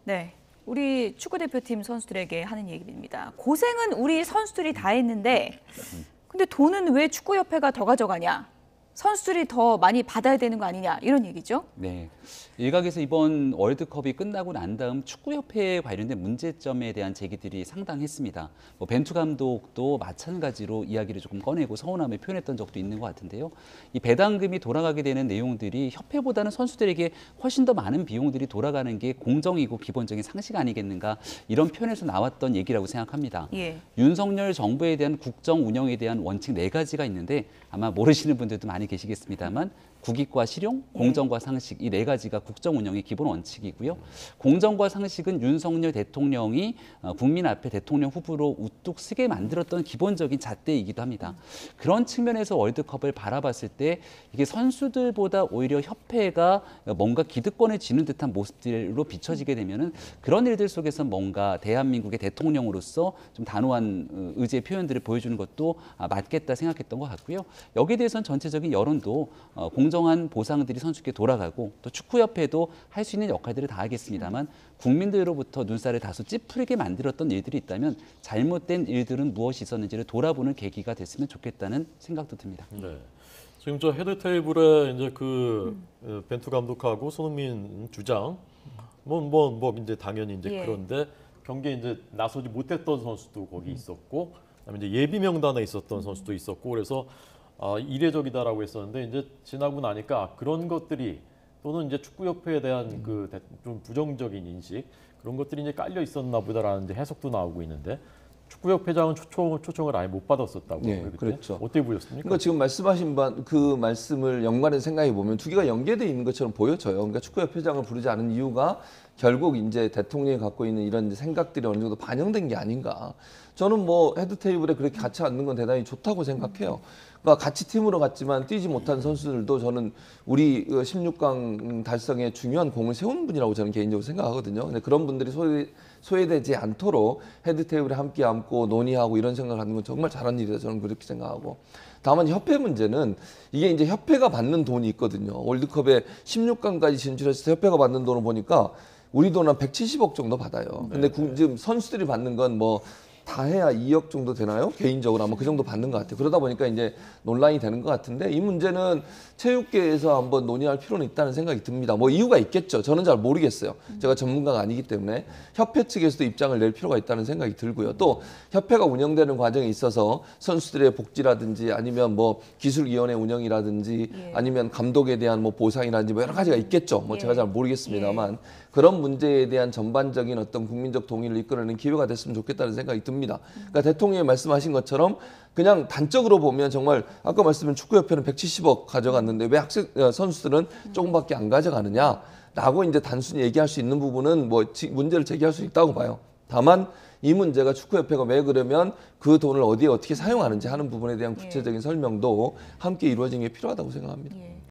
네, 우리 축구대표팀 선수들에게 하는 얘기입니다. 고생은 우리 선수들이 다 했는데 근데 돈은 왜 축구협회가 더 가져가냐? 선수들이 더 많이 받아야 되는 거 아니냐? 이런 얘기죠. 네. 일각에서 이번 월드컵이 끝나고 난 다음 축구협회에 관련된 문제점에 대한 제기들이 상당했습니다. 벤투 감독도 마찬가지로 이야기를 조금 꺼내고 서운함을 표현했던 적도 있는 것 같은데요. 이 배당금이 돌아가게 되는 내용들이 협회보다는 선수들에게 훨씬 더 많은 비용들이 돌아가는 게 공정이고 기본적인 상식 아니겠는가, 이런 표현에서 나왔던 얘기라고 생각합니다. 예. 윤석열 정부에 대한 국정 운영에 대한 원칙 4가지가 있는데 아마 모르시는 분들도 많이 계시겠습니다만, 국익과 실용, 공정과 상식, 이 4가지가 국정 운영의 기본 원칙이고요. 공정과 상식은 윤석열 대통령이 국민 앞에 대통령 후보로 우뚝 서게 만들었던 기본적인 잣대이기도 합니다. 그런 측면에서 월드컵을 바라봤을 때 이게 선수들보다 오히려 협회가 뭔가 기득권을 쥐는 듯한 모습들로 비춰지게 되면은 그런 일들 속에서 뭔가 대한민국의 대통령으로서 좀 단호한 의지의 표현들을 보여주는 것도 맞겠다 생각했던 것 같고요. 여기에 대해서는 전체적인 여론도 공정한 보상들이 선수께 돌아가고, 또 축구협회도 할 수 있는 역할들을 다 하겠습니다만 국민들로부터 눈살을 다소 찌푸리게 만들었던 일들이 있다면 잘못된 일들은 무엇이 있었는지를 돌아보는 계기가 됐으면 좋겠다는 생각도 듭니다. 네. 지금 저 헤드 테이블에 이제 벤투 감독하고 손흥민 주장 이제 당연히 이제 예. 그런데 경기에 이제 나서지 못했던 선수도 거기 있었고, 그다음에 이제 예비 명단에 있었던 선수도 있었고, 그래서 이례적이다라고 했었는데 이제 지나고 나니까 그런 것들이, 또는 이제 축구협회에 대한 좀 부정적인 인식, 그런 것들이 이제 깔려 있었나 보다라는 이제 해석도 나오고 있는데, 축구협회장은 초청을 아예 못 받았었다고. 네, 그때? 그렇죠. 어떻게 보셨습니까? 그러니까 지금 말씀하신 그 말씀을 연관해서 생각해 보면 두 개가 연계되어 있는 것처럼 보여져요. 그러니까 축구협회장을 부르지 않은 이유가 결국 이제 대통령이 갖고 있는 이런 생각들이 어느 정도 반영된 게 아닌가. 저는 뭐 헤드 테이블에 그렇게 같이 앉는 건 대단히 좋다고 생각해요. 그러니까 같이 팀으로 갔지만 뛰지 못한 선수들도 저는 우리 16강 달성에 중요한 공을 세운 분이라고 저는 개인적으로 생각하거든요. 근데 그런 분들이 소외되지 않도록 헤드 테이블에 함께 앉고 논의하고 이런 생각을 하는 건 정말 잘한 일이다, 저는 그렇게 생각하고. 다만 협회 문제는 이게 이제 협회가 받는 돈이 있거든요. 월드컵에 16강까지 진출했을 때 협회가 받는 돈을 보니까 우리 돈 한 170억 정도 받아요. 근데 지금 선수들이 받는 건 뭐 다 해야 2억 정도 되나요? 개인적으로 아마 그 정도 받는 것 같아요. 그러다 보니까 이제 논란이 되는 것 같은데, 이 문제는 체육계에서 한번 논의할 필요는 있다는 생각이 듭니다. 뭐 이유가 있겠죠. 저는 잘 모르겠어요. 제가 전문가가 아니기 때문에. 협회 측에서도 입장을 낼 필요가 있다는 생각이 들고요. 또 협회가 운영되는 과정에 있어서 선수들의 복지라든지 아니면 뭐 기술위원회 운영이라든지 아니면 감독에 대한 뭐 보상이라든지 뭐 여러 가지가 있겠죠. 뭐 제가 잘 모르겠습니다만 그런 문제에 대한 전반적인 어떤 국민적 동의를 이끌어내는 기회가 됐으면 좋겠다는 생각이 듭니다. 그러니까 대통령이 말씀하신 것처럼 그냥 단적으로 보면 정말 아까 말씀드린 축구협회는 170억 가져갔는데 왜 선수들은 조금밖에 안 가져가느냐라고 이제 단순히 얘기할 수 있는 부분은 뭐 문제를 제기할 수 있다고 봐요. 다만 이 문제가 축구협회가 왜 그러면 그 돈을 어디에 어떻게 사용하는지 하는 부분에 대한 구체적인 설명도 함께 이루어지는 게 필요하다고 생각합니다.